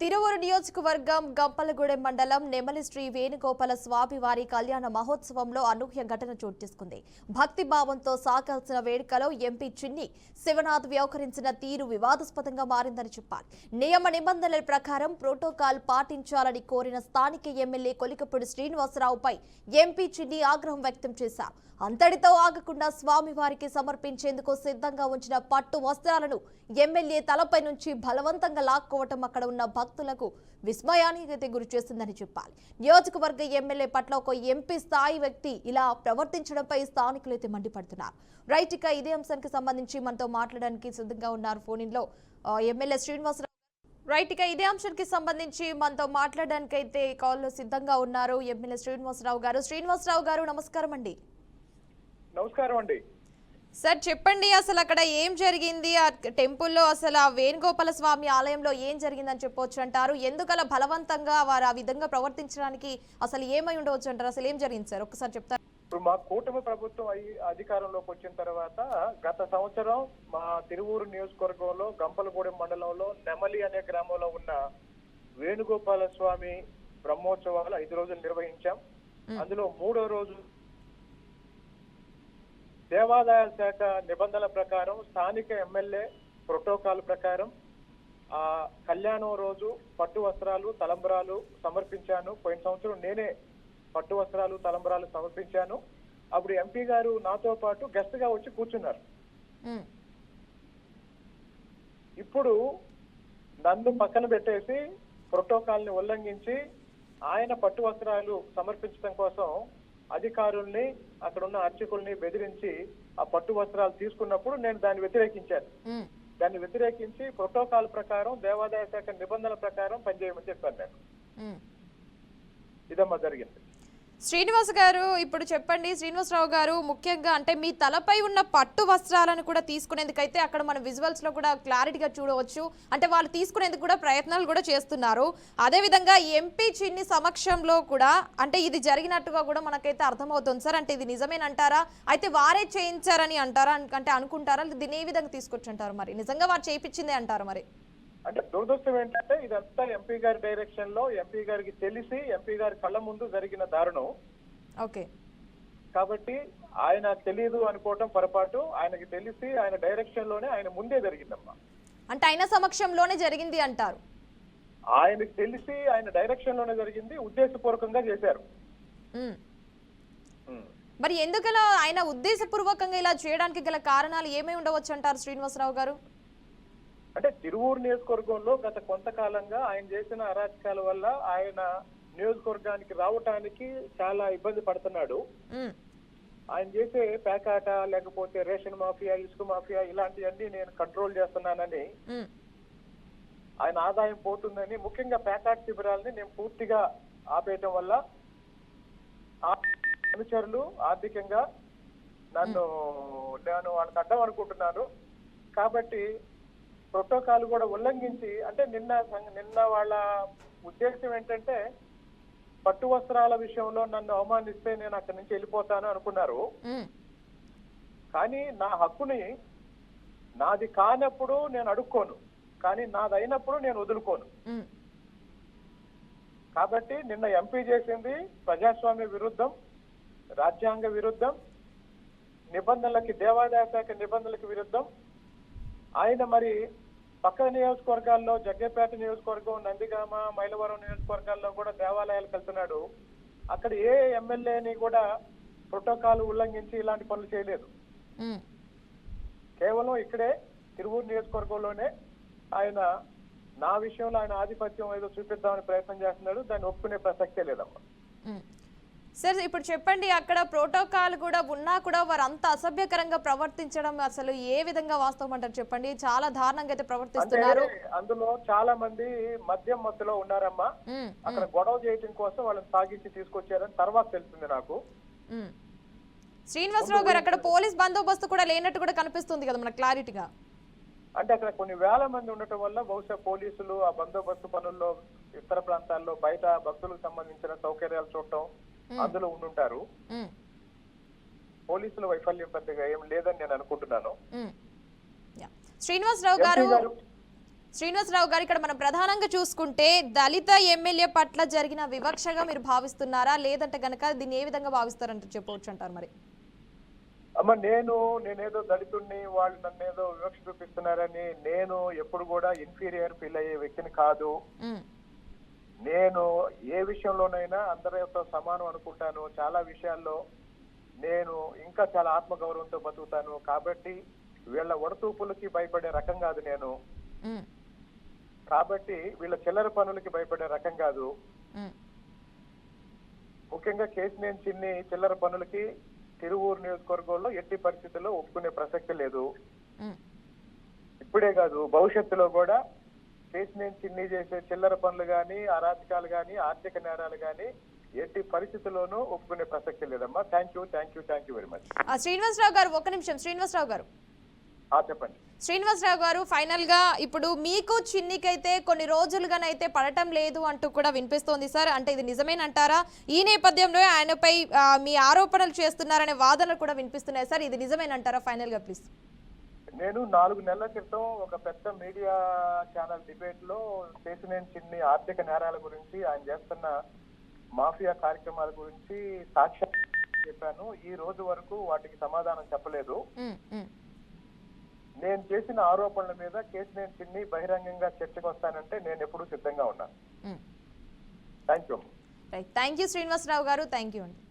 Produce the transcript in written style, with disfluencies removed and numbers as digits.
తిరువూరు నియోజకవర్గం గంపలగూడెం మండలం నెమలి శ్రీ వేణుగోపాల స్వామి వారి కళ్యాణ మహోత్సవంలో అనూహ్య ఘటన చోటు చేసుకుంది. భక్తి భావంతో సాగాల్సిన వేడుకలో ఎంపీ చిన్ని శివనాథ్ వ్యవహరించిన తీరు వివాదాస్పదంగా మారిందని చెప్పాలి. నియమ నిబంధనల ప్రకారం ప్రోటోకాల్ పాటించాలని కోరిన స్థానిక ఎమ్మెల్యే కొలికపూడి శ్రీనివాసరావుపై ఎంపీ చిన్ని ఆగ్రహం వ్యక్తం చేశారు. అంతటితో ఆగకుండా స్వామివారికి సమర్పించేందుకు సిద్ధంగా ఉంచిన పట్టు వస్త్రాలను ఎమ్మెల్యే తలపై నుంచి బలవంతంగా లాక్కోవటం అక్కడ ఉన్న భక్తులకు విస్మయానికి గురి చేసిందని చెప్పాలి. నియోజకవర్గ ఎమ్మెల్యే పట్ల ఒక ఎంపీ స్థాయి వ్యక్తి ఇలా ప్రవర్తించడంపై స్థానికులు అయితే మండిపడుతున్నారు. రైట్, ఇక ఇదే అంశానికి సంబంధించి మనతో మాట్లాడడానికి సిద్ధంగా ఉన్నారు ఫోన్ లో ఎమ్మెల్యే శ్రీనివాసరావు. రైట్, ఇక ఇదే అంశానికి సంబంధించి మనతో మాట్లాడడానికి అయితే కాల్లో సిద్ధంగా ఉన్నారు ఎమ్మెల్యే శ్రీనివాసరావు గారు. శ్రీనివాసరావు గారు, నమస్కారం అండి. నమస్కారం అండి. సార్ చెప్పండి, అసలు అక్కడ ఏం జరిగింది? ఆ టెంపుల్లో అసలు ఆ వేణుగోపాల స్వామి ఆలయంలో ఏం జరిగిందని చెప్పొచ్చు అంటారు? ఎందుకలా బలవంతంగా వారు ఆ విధంగా ప్రవర్తించడానికి అసలు ఏమై ఉండవచ్చు అంటారు? అసలు ఏం జరిగింది సార్, ఒక్కసారి చెప్తారు? ఇప్పుడు మా కూటమి ప్రభుత్వం అధికారంలోకి వచ్చిన తర్వాత గత సంవత్సరం మా తిరువూరు నియోజకవర్గంలో గంపలగూడెం మండలంలో నెమలి అనే గ్రామంలో ఉన్న వేణుగోపాల స్వామి బ్రహ్మోత్సవాలు 5 రోజులు నిర్వహించాం. అందులో 3వ రోజు దేవాదాయ శాఖ నిబంధనల ప్రకారం స్థానిక ఎమ్మెల్యే ప్రోటోకాల్ ప్రకారం ఆ కళ్యాణం రోజు పట్టు వస్త్రాలు తలంబరాలు సమర్పించాను. పోయిన సంవత్సరం నేనే పట్టు వస్త్రాలు తలంబరాలు సమర్పించాను. అప్పుడు ఎంపీ గారు నాతో పాటు గెస్ట్ గా వచ్చి కూర్చున్నారు. ఇప్పుడు నన్ను పక్కన పెట్టేసి ప్రోటోకాల్ ని ఉల్లంఘించి ఆయన పట్టు వస్త్రాలు సమర్పించడం కోసం అధికారుల్ని అక్కడ ఉన్న అర్చకుల్ని బెదిరించి ఆ పట్టు వస్త్రాలు తీసుకున్నప్పుడు నేను దాన్ని వ్యతిరేకించాను. దాన్ని వ్యతిరేకించి ప్రోటోకాల్ ప్రకారం దేవాదాయ శాఖ నిబంధనల ప్రకారం పనిచేయమని చెప్పాను నేను. ఇదమ్మా జరిగింది. శ్రీనివాస్ గారు, ఇప్పుడు చెప్పండి శ్రీనివాసరావు గారు, ముఖ్యంగా అంటే మీ తలపై ఉన్న పట్టు వస్త్రాలను కూడా తీసుకునేందుకైతే అక్కడ మన విజువల్స్ లో కూడా క్లారిటీగా చూడవచ్చు. అంటే వాళ్ళు తీసుకునేందుకు కూడా ప్రయత్నాలు కూడా చేస్తున్నారు. అదేవిధంగా ఎంపీ చిన్ని సమక్షంలో కూడా అంటే ఇది జరిగినట్టుగా కూడా మనకైతే అర్థమవుతుంది సార్. అంటే ఇది నిజమేనంటారా? అయితే వారే చేయించారని అంటారా? అంటే అనుకుంటారా? దీన్ని ఏ విధంగా తీసుకొచ్చుంటారు? మరి నిజంగా వారు చేయించిందే అంటారు? మరి అంటే దురదృష్టం ఏంటంటే ఇదంతా ఎంపీ గారి డైరెక్షన్ లో ఎంపీ గారికి తెలిసి ఎంపీ గారి కళ్ళ ముందు జరిగిన దారుణం. ఓకే, కాబట్టి ఆయన తెలియదు అనుకోవటం పొరపాటు. ఆయనకి తెలిసి ఆయన డైరెక్షన్ లోనే ఆయన ముందే జరిగిందమ్మా. అంటే ఆయన సమక్షంలోనే జరిగింది అంటారు? ఆయనకి తెలిసి ఆయన డైరెక్షన్ లోనే జరిగింది, ఉద్దేశపూర్వకంగా చేశారు. మరి ఎందుకలా ఆయన ఉద్దేశపూర్వకంగా ఇలా చేయడానికి గల కారణాలు ఏమై ఉండవచ్చు అంటారు శ్రీనివాసరావు గారు? అంటే తిరువూరు నియోజకవర్గంలో గత కొంతకాలంగా ఆయన చేసిన అరాచకాల వల్ల ఆయన నియోజకవర్గానికి రావటానికి చాలా ఇబ్బంది పడుతున్నాడు. ఆయన చేసే పేకాట లేకపోతే రేషన్ మాఫియా, ఇసుక మాఫియా ఇలాంటివన్నీ నేను కంట్రోల్ చేస్తున్నానని, ఆయన ఆదాయం పోతుందని, ముఖ్యంగా పేకాట శిబిరాలని నేను పూర్తిగా ఆపేయటం వల్ల అనుచరులు ఆర్థికంగా నేను వాళ్ళకి అడ్డం అనుకుంటున్నాను. కాబట్టి ప్రోటోకాల్ కూడా ఉల్లంఘించి, అంటే నిన్న వాళ్ళ ఉద్దేశం ఏంటంటే పట్టు వస్త్రాల విషయంలో నన్ను అవమానిస్తే నేను అక్కడి నుంచి వెళ్ళిపోతాను అనుకున్నారు. కానీ నా హక్కుని నాది కానప్పుడు నేను అడుక్కోను, కానీ నాదైనప్పుడు నేను వదులుకోను. కాబట్టి నిన్న ఎంపీ చేసింది ప్రజాస్వామ్య విరుద్ధం, రాజ్యాంగ విరుద్ధం, నిబంధనలకి దేవాదాయ శాఖ నిబంధనలకు విరుద్ధం. ఆయన మరి పక్క నియోజకవర్గాల్లో జగ్గేపేట నియోజకవర్గం, నందిగామ, మైలవరం నియోజకవర్గాల్లో కూడా దేవాలయాలకు వెళ్తున్నాడు. అక్కడ ఏ ఎమ్మెల్యేని కూడా ప్రోటోకాల్ ఉల్లంఘించి ఇలాంటి పనులు చేయలేదు. కేవలం ఇక్కడే తిరువూరు నియోజకవర్గంలోనే ఆయన నా విషయంలో ఆయన ఆధిపత్యం ఏదో చూపిద్దామని ప్రయత్నం చేస్తున్నాడు. దాన్ని ఒప్పుకునే ప్రసక్తే లేదమ్మా. సార్ ఇప్పుడు చెప్పండి, అక్కడ ప్రోటోకాల్ కూడా ఉన్నా కూడా వారు అంత అసభ్యకరంగా ప్రవర్తించడం అసలు ఏ విధంగా వాస్తవం అంటారు చెప్పండి? చాలా దారుణంగా అయితే ప్రవర్తిస్తున్నారు. అందులో చాలా మంది మద్యం మత్తులో ఉన్నారమ్మా. అక్కడ గొడవ చేయడం కోసం వాళ్ళని సాగించి తీసుకొచ్చారని తర్వాత తెలిసింది నాకు. శ్రీనివాసరావు గారు, అక్కడ పోలీస్ బందోబస్తు కూడా లేనట్టు కూడా కనిపిస్తుంది కదా మనకు క్లారిటీగా. అంటే అక్కడ కొన్ని వేల మంది ఉండటం వల్ల బహుశా పోలీసులు ఆ బందోబస్తు పనుల్లో ఇతర ప్రాంతాల్లో బయట భక్తులకు సంబంధించిన సౌకర్యాలు చూడటం అందులో ఉండుంటారు. పోలీసుల వైఫల్యం పెద్దగా ఏం లేదని నేను అనుకుంటున్నాను. శ్రీనివాసరావు గారు, శ్రీనివాసరావు గారు, ఇక్కడ మనం ప్రధానంగా చూసుకుంటే దళిత ఎమ్మెల్యే పట్ల జరిగిన వివక్షగా మీరు భావిస్తున్నారా, లేదంటే గనక దీన్ని ఏ విధంగా భావిస్తారంటే చెప్పవచ్చు అంటారు మరి? అమ్మ నేనేదో దళితుడిని, వాళ్ళు నన్ను ఏదో వివక్ష చూపిస్తున్నారని నేను ఎప్పుడు కూడా ఇన్ఫీరియర్ ఫీల్ అయ్యే వ్యక్తిని కాదు. నేను ఏ విషయంలోనైనా అందరితో సమానం అనుకుంటాను. చాలా విషయాల్లో నేను ఇంకా చాలా ఆత్మగౌరవంతో బతుకుతాను. కాబట్టి వీళ్ళ ఒడతూపులకి భయపడే రకం కాదు నేను. కాబట్టి వీళ్ళ చిల్లర పనులకి భయపడే రకం కాదు. ముఖ్యంగా కేసినేని చిన్ని చిల్లర పనులకి తిరువూరు నియోజకవర్గంలో ఎట్టి పరిస్థితుల్లో ఒప్పుకునే ప్రసక్తి లేదు. ఇప్పుడే కాదు, భవిష్యత్తులో కూడా కేసినేని చిన్ని చేసే చిల్లర పనులు కానీ, అరాచకాలు కానీ, ఆర్థిక నేరాలు కానీ ఎట్టి పరిస్థితుల్లోనూ ఒప్పుకునే ప్రసక్తి లేదమ్మా. Thank you very much. Srinivasarao garu, ఒక్క నిమిషం. శ్రీనివాసరావు గారు చెప్పండి. శ్రీనివాసరావు గారు, ఫైనల్ గా ఇప్పుడు మీకు చిన్నికైతే కొన్ని రోజులుగానైతే పడటం లేదు అంటూ కూడా వినిపిస్తోంది సార్. అంటే ఇది నిజమేనంటారా? ఈ నేపథ్యంలో ఆయనపై మీ ఆరోపణలు చేస్తున్నారనే వాదనలు కూడా వినిపిస్తున్నాయి సార్. ఇది నిజమేనంటారా ఫైనల్ గా ప్లీజ్? నేను 4 నెలల క్రితం ఒక పెద్ద మీడియా ఛానల్ డిబేట్ లో కేసినేని చిన్ని ఆర్థిక నేరాల గురించి, ఆయన చేస్తున్న మాఫియా కార్యక్రమాల గురించి సాక్ష్యం చెప్పాను. ఈ రోజు వరకు వాటికి సమాధానం చెప్పలేదు. నేను చేసిన ఆరోపణల మీద కేసినేని చిన్ని బహిరంగంగా చర్చకు వస్తానంటే నేను ఎప్పుడూ సిద్ధంగా ఉన్నాను. థ్యాంక్ యూ శ్రీనివాసరావు గారు. థ్యాంక్ యూ అండి.